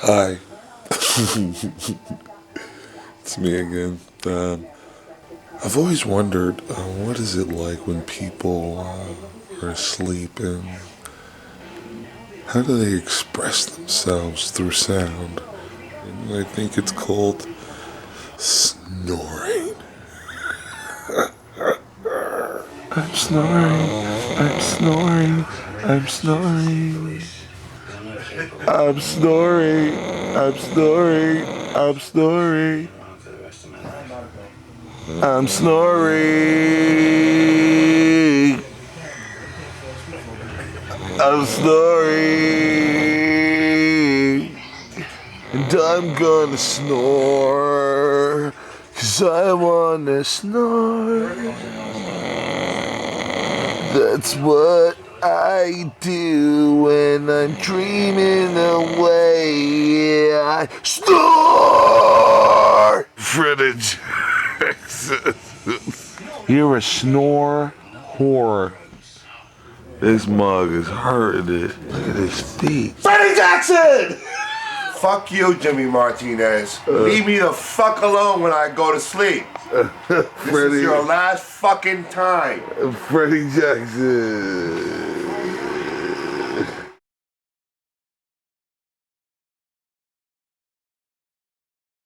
Hi, it's me again. I've always wondered, what is it like when people are asleep, and how do they express themselves through sound? And I think it's called snoring. I'm snoring. I'm snoring. I'm snoring. I'm snoring. I'm snoring. I'm snoring. I'm snoring. I'm snoring. And I'm gonna snore. 'Cause I wanna snore. That's what I do when I'm dreaming away. I snore! Freddie Jackson. You're a snore whore. This mug is hurting it. Look at his feet. Freddie Jackson! Fuck you, Jimmy Martinez. Leave me the fuck alone when I go to sleep. This is your last fucking time. Freddie Jackson.